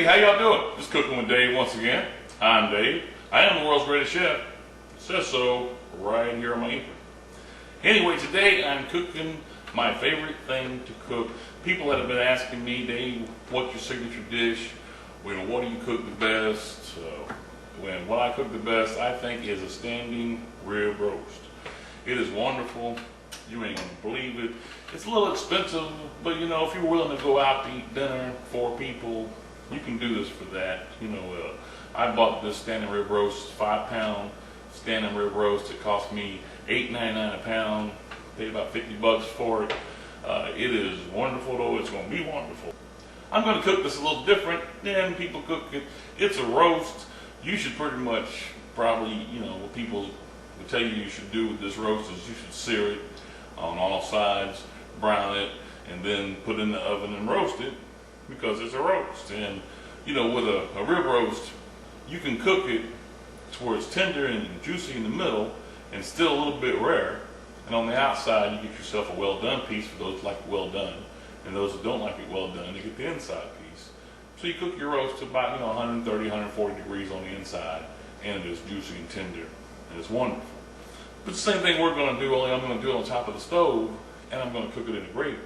how y'all doing? Just cooking with Dave once again. I'm Dave. I am the world's greatest chef. It says so right here on my apron. Anyway, today I'm cooking my favorite thing to cook. People that have been asking me, Dave, what's your signature dish? What do you cook the best? What I cook the best, I think, is a standing rib roast. It is wonderful. You ain't gonna believe it. It's a little expensive, but you know, if you're willing to go out to eat dinner, 4 people, you can do this for that. You know, I bought this standing rib roast, 5-pound standing rib roast. It cost me $8.99 a pound. Paid about $50 for it. It is wonderful, though. It's gonna be wonderful. I'm gonna cook this a little different than people cook it. It's a roast. You should pretty much probably, you know, what people would tell you should do with this roast is you should sear it on all sides, brown it, and then put it in the oven and roast it because it's a roast. And you know, with a rib roast, you can cook it to where it's tender and juicy in the middle and still a little bit rare. And on the outside, you get yourself a well done piece for those that like it well done. And those that don't like it well done, you get the inside piece. So you cook your roast to about, you know, 130, 140 degrees on the inside, and it is juicy and tender, and it's wonderful. But the same thing we're going to do, only I'm going to do it on top of the stove, and I'm going to cook it in a gravy.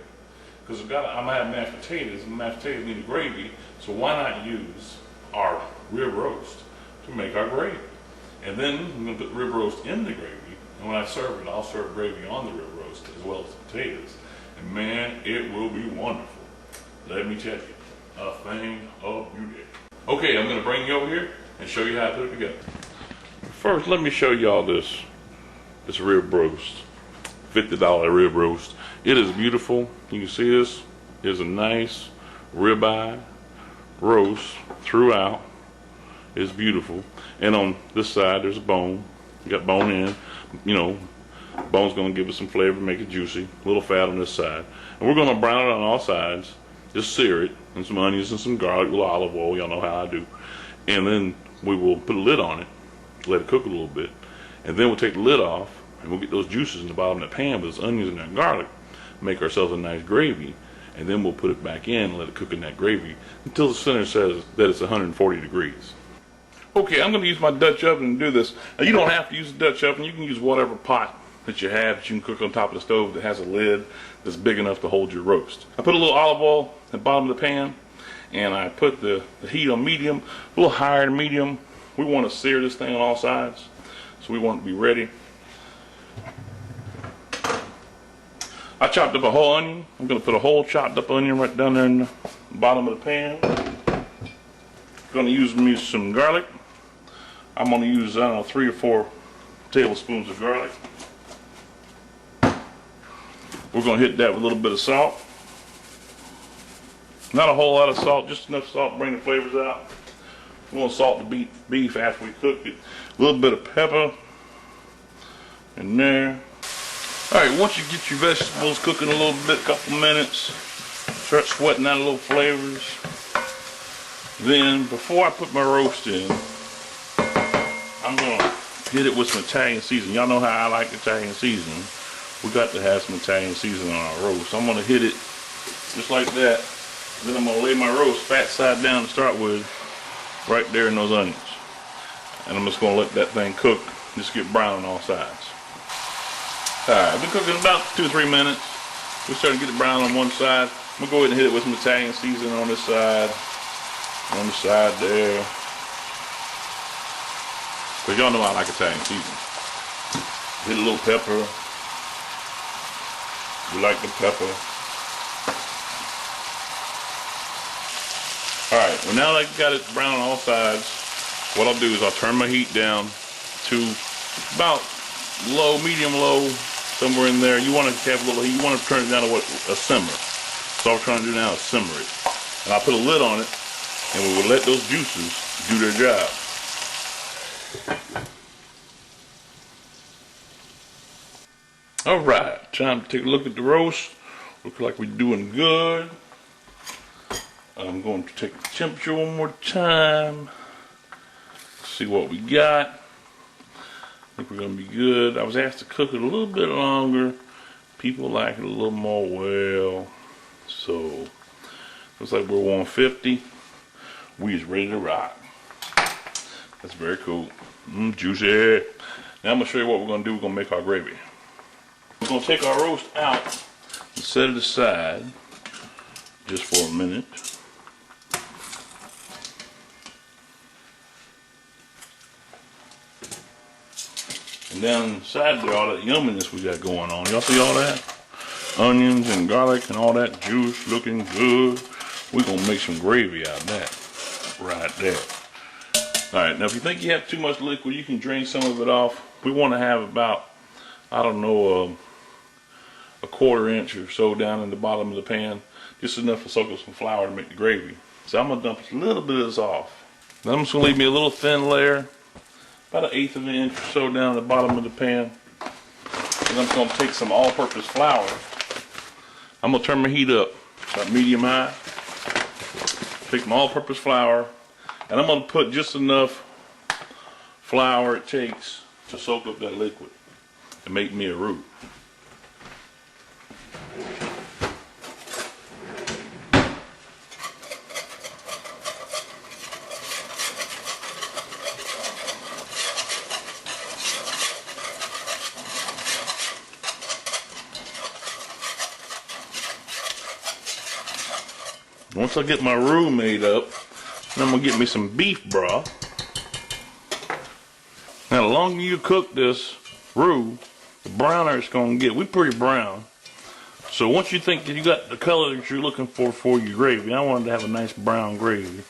Because I'm going to have mashed potatoes, and mashed potatoes need a gravy, so why not use our rib roast to make our gravy? And then I'm going to put the rib roast in the gravy, and when I serve it, I'll serve gravy on the rib roast as well as the potatoes. And man, it will be wonderful. Let me tell you, a thing of beauty. Okay, I'm going to bring you over here and show you how to put it together. First, let me show y'all this rib roast, $50 rib roast. It is beautiful. You can see this is a nice ribeye roast throughout. It's beautiful. And on this side, there's a bone. You got bone in. You know, bone's going to give it some flavor, make it juicy. A little fat on this side. And we're going to brown it on all sides. Just sear it, and some onions and some garlic, a little olive oil. Y'all know how I do. And then we will put a lid on it, let it cook a little bit. And then we'll take the lid off, and we'll get those juices in the bottom of the pan with those onions and that garlic. Make ourselves a nice gravy, and then we'll put it back in and let it cook in that gravy until the center says that it's 140 degrees. Okay, I'm going to use my Dutch oven to do this. Now, you don't have to use a Dutch oven. You can use whatever pot that you have that you can cook on top of the stove that has a lid that's big enough to hold your roast. I put a little olive oil at the bottom of the pan, and I put the heat on medium, a little higher than medium. We want to sear this thing on all sides, so we want it to be ready. I chopped up a whole onion. I'm going to put a whole chopped up onion right down there in the bottom of the pan. Going to use some garlic. I'm going to use, I don't know, 3 or 4 tablespoons of garlic. We're going to hit that with a little bit of salt. Not a whole lot of salt, just enough salt to bring the flavors out. We're going to salt the beef after we cook it. A little bit of pepper in there. Alright, once you get your vegetables cooking a little bit, couple minutes, start sweating out a little flavors. Then, before I put my roast in, I'm going to hit it with some Italian seasoning. Y'all know how I like Italian seasoning. We got to have some Italian seasoning on our roast. I'm going to hit it just like that. Then I'm going to lay my roast fat side down to start with, right there in those onions. And I'm just going to let that thing cook, just get brown on all sides. Alright, I've been cooking about 2 or 3 minutes. We're starting to get it brown on one side. I'm going to go ahead and hit it with some Italian seasoning on this side. On the side there. Because y'all know I like Italian seasoning. Hit a little pepper. We like the pepper. Alright, well now that I got it brown on all sides, what I'll do is I'll turn my heat down to about low, medium low, somewhere in there. You want to have a little heat, you want to turn it down to a simmer. So I'm trying to do now is simmer it. And I'll put a lid on it, and we will let those juices do their job. Alright, time to take a look at the roast. Looks like we're doing good. I'm going to take the temperature one more time. See what we got. I think we're going to be good. I was asked to cook it a little bit longer. People like it a little more well. So, looks like we're 150. We is ready to rock. That's very cool. Juicy. Now I'm going to show you what we're going to do. We're going to make our gravy. We're going to take our roast out and set it aside just for a minute. And down inside there, all that yumminess we got going on. Y'all see all that? Onions and garlic and all that juice looking good. We're going to make some gravy out of that right there. Alright, now if you think you have too much liquid, you can drain some of it off. We want to have about, I don't know, a 1/4 inch or so down in the bottom of the pan. Just enough to soak up some flour to make the gravy. So I'm going to dump a little bit of this off. Then I'm just going to leave me a little thin layer, about 1/8 of an inch or so down the bottom of the pan. And I'm just going to take some all-purpose flour. I'm going to turn my heat up, about medium-high. Take my all-purpose flour, and I'm going to put just enough flour it takes to soak up that liquid and make me a roux. Once I get my roux made up, then I'm going to get me some beef broth. Now the longer you cook this roux, the browner it's going to get. We're pretty brown. So once you think that you got the color that you're looking for your gravy, I wanted to have a nice brown gravy,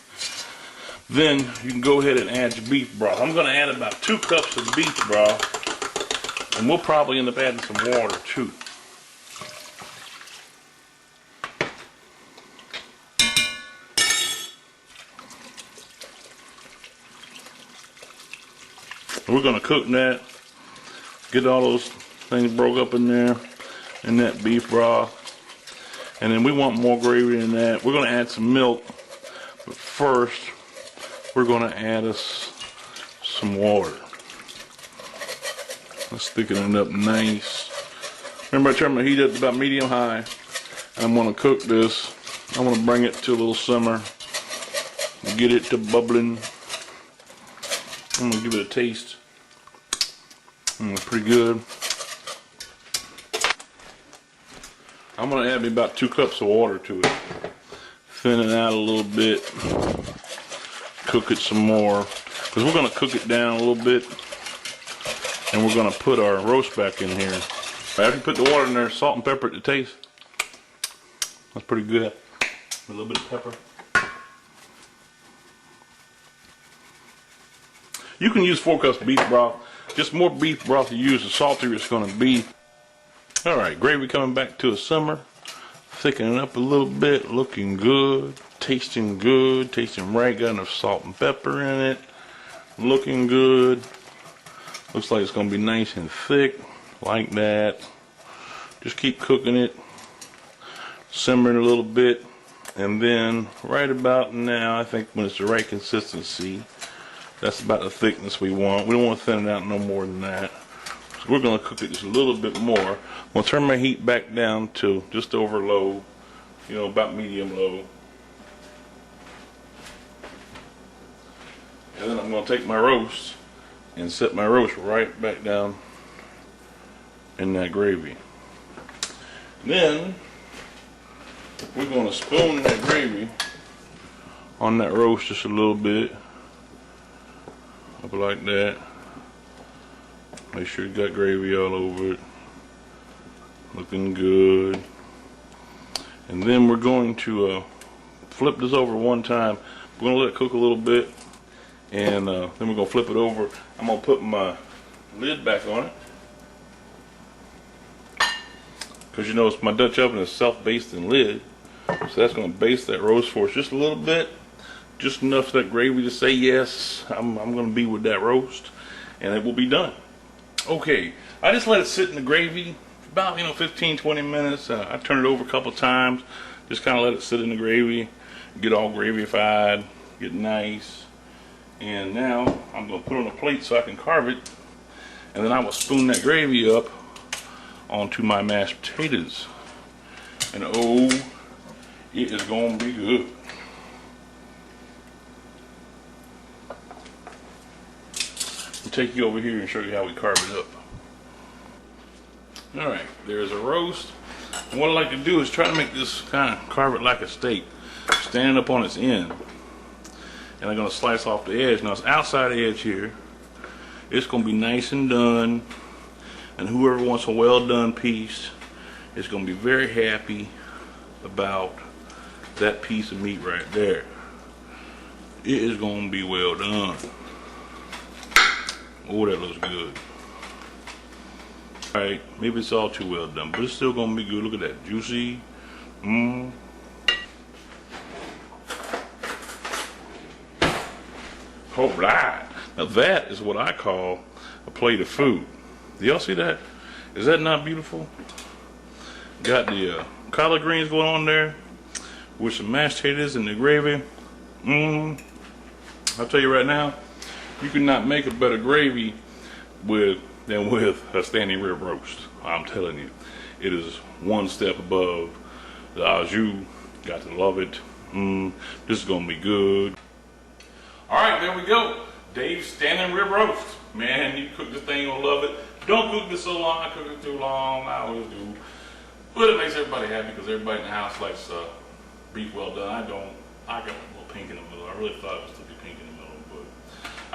then you can go ahead and add your beef broth. I'm going to add about 2 cups of beef broth, and we'll probably end up adding some water too. We're going to cook that, get all those things broke up in there, in that beef broth. And then we want more gravy in that. We're going to add some milk, but first we're going to add us some water. Let's thicken it up nice. Remember, I turned my heat up to about medium-high, and I'm going to cook this. I'm going to bring it to a little simmer, get it to bubbling. I'm going to give it a taste. Pretty good. I'm going to add me about 2 cups of water to it. Thin it out a little bit. Cook it some more. Because we're going to cook it down a little bit. And we're going to put our roast back in here. After you put the water in there, salt and pepper to taste. That's pretty good. A little bit of pepper. You can use 4 cups of beef broth. Just more beef broth you use, the saltier it's going to be. Alright, gravy coming back to a simmer. Thickening up a little bit, looking good, tasting right. Got enough salt and pepper in it. Looking good. Looks like it's going to be nice and thick, like that. Just keep cooking it. Simmering a little bit. And then, right about now, I think when it's the right consistency, that's about the thickness we want. We don't want to thin it out no more than that. So we're going to cook it just a little bit more. I'm going to turn my heat back down to just over low. You know, about medium low. And then I'm going to take my roast and set my roast right back down in that gravy. Then we're going to spoon that gravy on that roast just a little bit. Up like that. Make sure you got gravy all over it. Looking good. And then we're going to flip this over one time. We're going to let it cook a little bit. And then we're going to flip it over. I'm going to put my lid back on it. Because you know it's my Dutch oven is self-basting lid. So that's going to baste that roast for us just a little bit. Just enough for that gravy to say yes, I'm going to be with that roast, and it will be done. Okay, I just let it sit in the gravy for about 15-20 minutes. I turn it over a couple times, just kind of let it sit in the gravy, get all gravified, get nice. And now I'm going to put it on a plate so I can carve it, and then I will spoon that gravy up onto my mashed potatoes. And oh, it is going to be good. take you over here and show you how we carve it up. Alright, there's a roast. And what I like to do is try to make this kind of carve it like a steak, standing up on its end. And I'm going to slice off the edge. Now it's outside edge here. It's going to be nice and done. And whoever wants a well done piece is going to be very happy about that piece of meat right there. It is going to be well done. Oh, that looks good. Alright, maybe it's all too well done, but it's still going to be good. Look at that, juicy. Alright, now that is what I call a plate of food. Do y'all see that? Is that not beautiful? Got the collard greens going on there with some mashed potatoes and the gravy. I'll tell you right now, you cannot make a better gravy than with a standing rib roast. I'm telling you, it is one step above the au jus. Got to love it. This is gonna be good. All right, there we go. Dave's standing rib roast. Man, you cook this thing, you'll love it. Don't cook this so long. I cook it too long. I always do. But it makes everybody happy because everybody in the house likes beef well done. I don't. I got a little pink in the middle. I really thought it was to be pink in the middle, but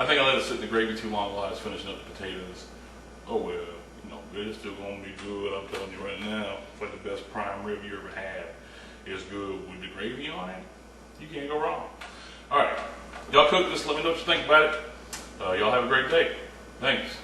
I think I let it sit in the gravy too long while I was finishing up the potatoes. Oh well, you know, it's still gonna be good. I'm telling you right now, it's like the best prime rib you ever had. It's good with the gravy on it. You can't go wrong. All right, y'all cook this. Let me know what you think about it. Y'all have a great day. Thanks.